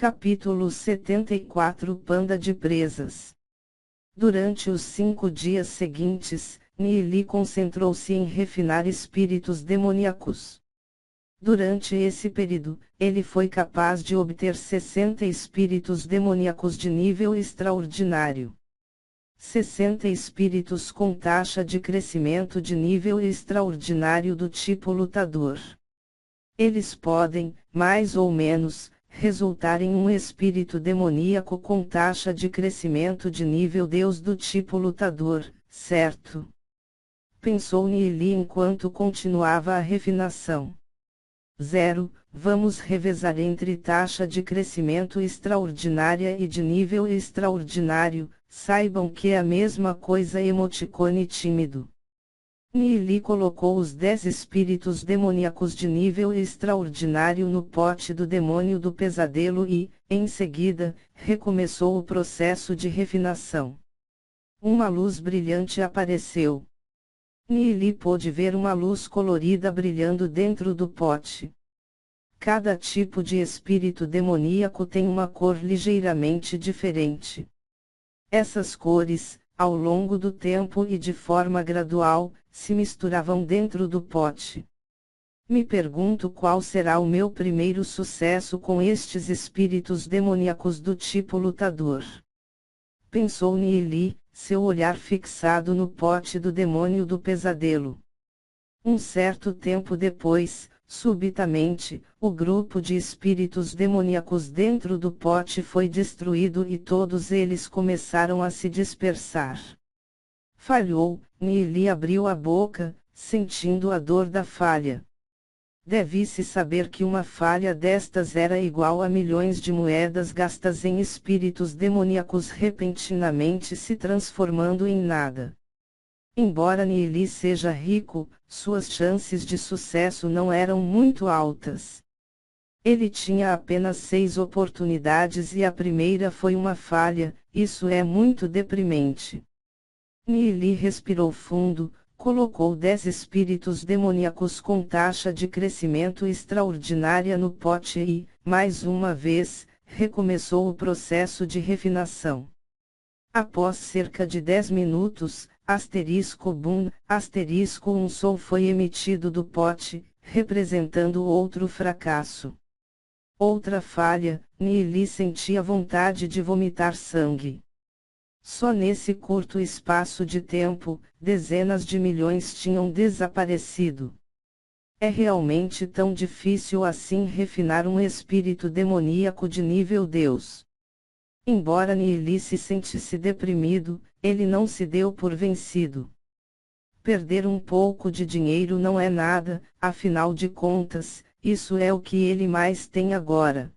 Capítulo 74 Panda de presas. Durante os 5 dias seguintes, Nili concentrou-se em refinar espíritos demoníacos. Durante esse período, ele foi capaz de obter 60 espíritos demoníacos de nível extraordinário. 60 espíritos com taxa de crescimento de nível extraordinário do tipo lutador. Eles podem, mais ou menos, resultar em um espírito demoníaco com taxa de crescimento de nível Deus do tipo lutador, certo? Pensou Nili enquanto continuava a refinação. 0. Vamos revezar entre taxa de crescimento extraordinária e de nível extraordinário, saibam que é a mesma coisa. Emoticone tímido. Nili colocou os 10 espíritos demoníacos de nível extraordinário no pote do demônio do pesadelo e, em seguida, recomeçou o processo de refinação. Uma luz brilhante apareceu. Nili pôde ver uma luz colorida brilhando dentro do pote. Cada tipo de espírito demoníaco tem uma cor ligeiramente diferente. Essas cores, ao longo do tempo e de forma gradual, se misturavam dentro do pote. Me pergunto qual será o meu primeiro sucesso com estes espíritos demoníacos do tipo lutador. Pensou Nili, seu olhar fixado no pote do demônio do pesadelo. Um certo tempo depois, subitamente, o grupo de espíritos demoníacos dentro do pote foi destruído e todos eles começaram a se dispersar. Falhou, Nili abriu a boca, sentindo a dor da falha. Deve-se saber que uma falha destas era igual a milhões de moedas gastas em espíritos demoníacos repentinamente se transformando em nada. Embora Nili seja rico, suas chances de sucesso não eram muito altas. Ele tinha apenas 6 oportunidades e a primeira foi uma falha. Isso é muito deprimente. Nili respirou fundo, colocou 10 espíritos demoníacos com taxa de crescimento extraordinária no pote e, mais uma vez, recomeçou o processo de refinação. Após cerca de 10 minutos, *boom*, um som foi emitido do pote, representando outro fracasso. Outra falha, Nili sentia vontade de vomitar sangue. Só nesse curto espaço de tempo, dezenas de milhões tinham desaparecido. É realmente tão difícil assim refinar um espírito demoníaco de nível Deus. Embora Nili se sentisse deprimido, ele não se deu por vencido. Perder um pouco de dinheiro não é nada, afinal de contas, isso é o que ele mais tem agora.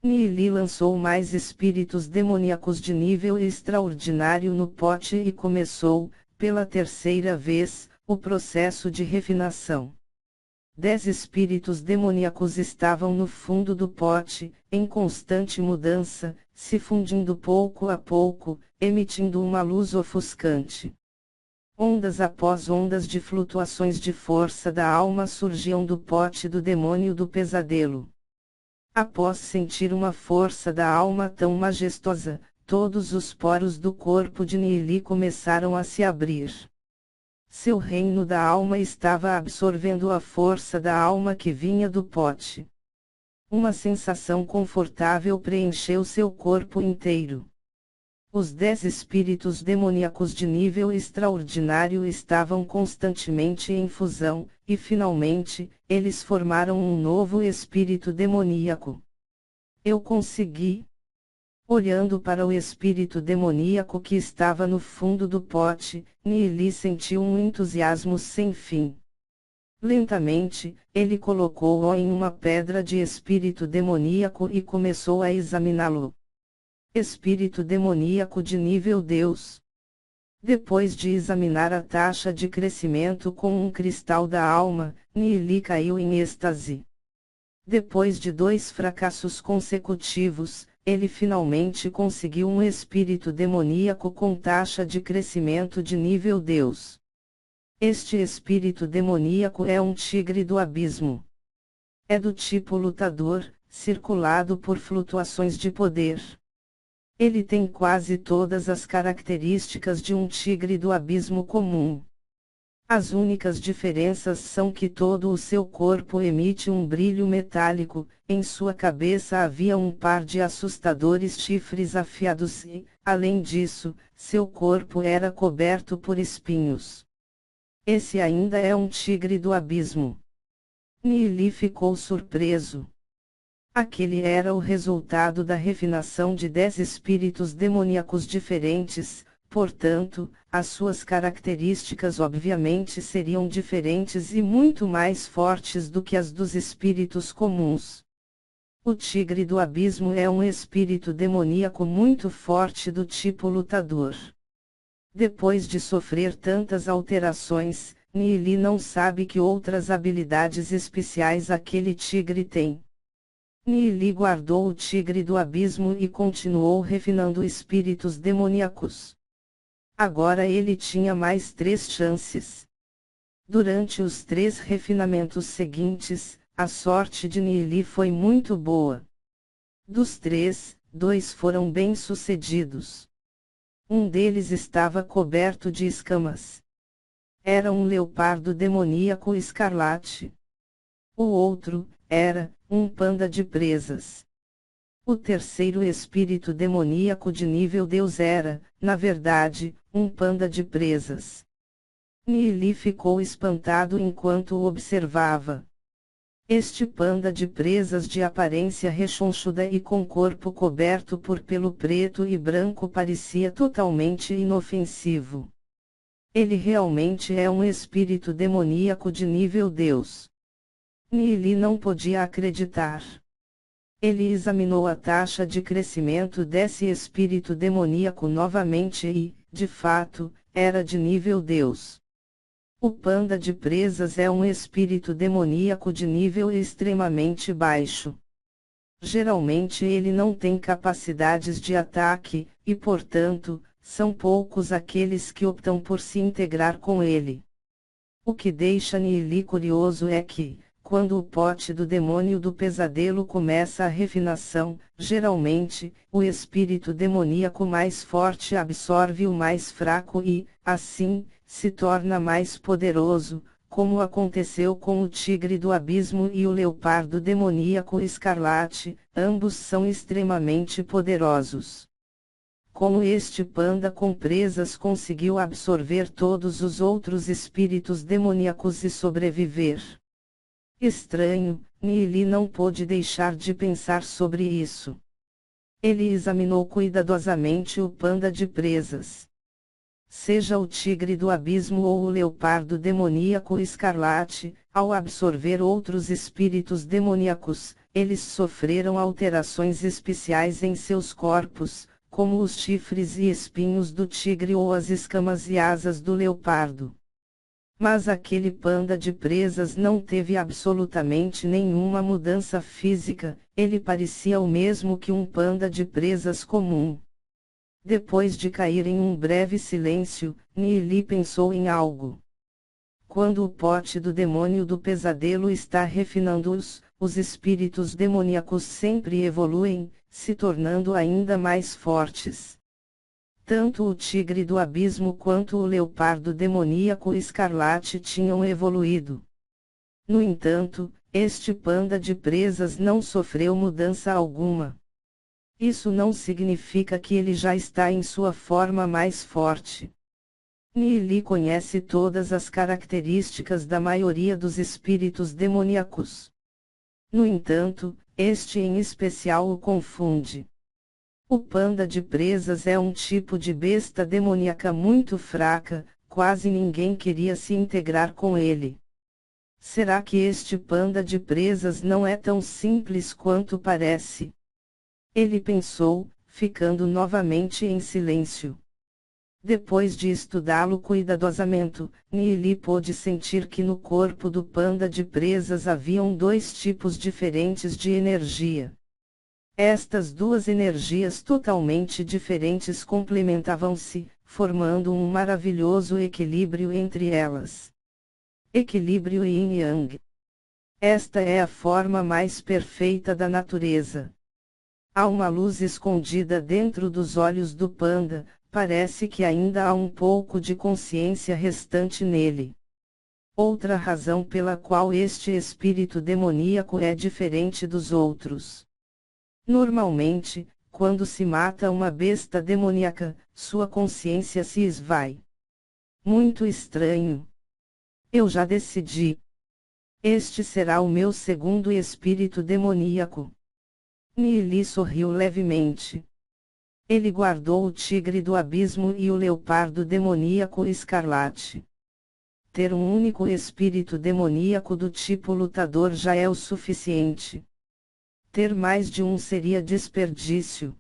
Nili lançou mais espíritos demoníacos de nível extraordinário no pote e começou, pela terceira vez, o processo de refinação. 10 espíritos demoníacos estavam no fundo do pote, em constante mudança, se fundindo pouco a pouco, emitindo uma luz ofuscante. Ondas após ondas de flutuações de força da alma surgiam do pote do demônio do pesadelo. Após sentir uma força da alma tão majestosa, todos os poros do corpo de Nili começaram a se abrir. Seu reino da alma estava absorvendo a força da alma que vinha do pote. Uma sensação confortável preencheu seu corpo inteiro. Os 10 espíritos demoníacos de nível extraordinário estavam constantemente em fusão, e finalmente, eles formaram um novo espírito demoníaco. Eu consegui. Olhando para o espírito demoníaco que estava no fundo do pote, Nili sentiu um entusiasmo sem fim. Lentamente, ele colocou-o em uma pedra de espírito demoníaco e começou a examiná-lo. Espírito demoníaco de nível Deus. Depois de examinar a taxa de crescimento com um cristal da alma, Nili caiu em êxtase. Depois de 2 fracassos consecutivos, ele finalmente conseguiu um espírito demoníaco com taxa de crescimento de nível Deus. Este espírito demoníaco é um tigre do abismo. É do tipo lutador, circulado por flutuações de poder. Ele tem quase todas as características de um tigre do abismo comum. As únicas diferenças são que todo o seu corpo emite um brilho metálico, em sua cabeça havia um par de assustadores chifres afiados e, além disso, seu corpo era coberto por espinhos. Esse ainda é um tigre do abismo. Nili ficou surpreso. Aquele era o resultado da refinação de 10 espíritos demoníacos diferentes, portanto, as suas características obviamente seriam diferentes e muito mais fortes do que as dos espíritos comuns. O tigre do abismo é um espírito demoníaco muito forte do tipo lutador. Depois de sofrer tantas alterações, Nili não sabe que outras habilidades especiais aquele tigre tem. Nili guardou o tigre do abismo e continuou refinando espíritos demoníacos. Agora ele tinha mais 3 chances. Durante os 3 refinamentos seguintes, a sorte de Nili foi muito boa. Dos 3, 2 foram bem-sucedidos. Um deles estava coberto de escamas. Era um leopardo demoníaco escarlate. O outro, era, um panda de presas. O terceiro espírito demoníaco de nível Deus era, na verdade, um panda de presas. Nili ficou espantado enquanto o observava. Este panda de presas de aparência rechonchuda e com corpo coberto por pelo preto e branco parecia totalmente inofensivo. Ele realmente é um espírito demoníaco de nível Deus. Nili não podia acreditar. Ele examinou a taxa de crescimento desse espírito demoníaco novamente e, de fato, era de nível Deus. O panda de presas é um espírito demoníaco de nível extremamente baixo. Geralmente ele não tem capacidades de ataque, e portanto, são poucos aqueles que optam por se integrar com ele. O que deixa Nili curioso é que, quando o pote do demônio do pesadelo começa a refinação, geralmente, o espírito demoníaco mais forte absorve o mais fraco e, assim, se torna mais poderoso, como aconteceu com o tigre do abismo e o leopardo demoníaco escarlate, ambos são extremamente poderosos. Como este panda com presas conseguiu absorver todos os outros espíritos demoníacos e sobreviver? Estranho, Nili não pôde deixar de pensar sobre isso. Ele examinou cuidadosamente o panda de presas. Seja o tigre do abismo ou o leopardo demoníaco escarlate, ao absorver outros espíritos demoníacos, eles sofreram alterações especiais em seus corpos, como os chifres e espinhos do tigre ou as escamas e asas do leopardo. Mas aquele panda de presas não teve absolutamente nenhuma mudança física, ele parecia o mesmo que um panda de presas comum. Depois de cair em um breve silêncio, Nili pensou em algo. Quando o pote do demônio do pesadelo está refinando-os, os espíritos demoníacos sempre evoluem, se tornando ainda mais fortes. Tanto o tigre do abismo quanto o leopardo demoníaco escarlate tinham evoluído. No entanto, este panda de presas não sofreu mudança alguma. Isso não significa que ele já está em sua forma mais forte. Nili conhece todas as características da maioria dos espíritos demoníacos. No entanto, este em especial o confunde. O panda de presas é um tipo de besta demoníaca muito fraca, quase ninguém queria se integrar com ele. Será que este panda de presas não é tão simples quanto parece? Ele pensou, ficando novamente em silêncio. Depois de estudá-lo cuidadosamente, Nili pôde sentir que no corpo do panda de presas haviam 2 tipos diferentes de energia. Estas 2 energias totalmente diferentes complementavam-se, formando um maravilhoso equilíbrio entre elas. Equilíbrio yin-yang. Esta é a forma mais perfeita da natureza. Há uma luz escondida dentro dos olhos do panda, parece que ainda há um pouco de consciência restante nele. Outra razão pela qual este espírito demoníaco é diferente dos outros. Normalmente, quando se mata uma besta demoníaca, sua consciência se esvai. Muito estranho. Eu já decidi. Este será o meu segundo espírito demoníaco. Nili sorriu levemente. Ele guardou o tigre do abismo e o leopardo demoníaco escarlate. Ter um único espírito demoníaco do tipo lutador já é o suficiente. Ter mais de um seria desperdício.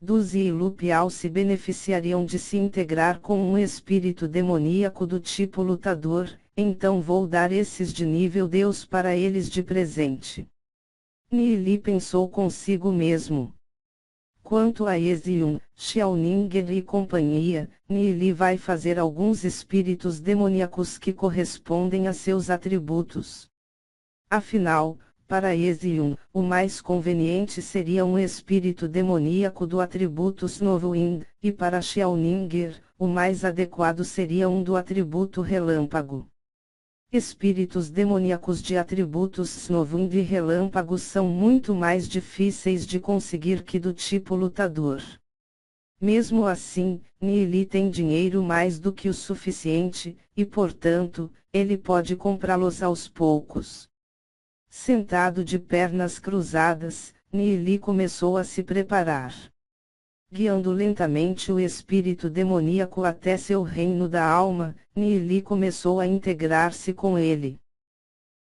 Duzi e Lupial se beneficiariam de se integrar com um espírito demoníaco do tipo lutador, então vou dar esses de nível Deus para eles de presente. Nili pensou consigo mesmo. Quanto a Ezion, Xiaoninger e companhia, Nili vai fazer alguns espíritos demoníacos que correspondem a seus atributos. Afinal, para Ezion, o mais conveniente seria um espírito demoníaco do atributo Snowwind, e para Xiaoninger, o mais adequado seria um do atributo Relâmpago. Espíritos demoníacos de atributos Snowwind e Relâmpago são muito mais difíceis de conseguir que do tipo lutador. Mesmo assim, Nili tem dinheiro mais do que o suficiente, e portanto, ele pode comprá-los aos poucos. Sentado de pernas cruzadas, Nili começou a se preparar. Guiando lentamente o espírito demoníaco até seu reino da alma, Nili começou a integrar-se com ele.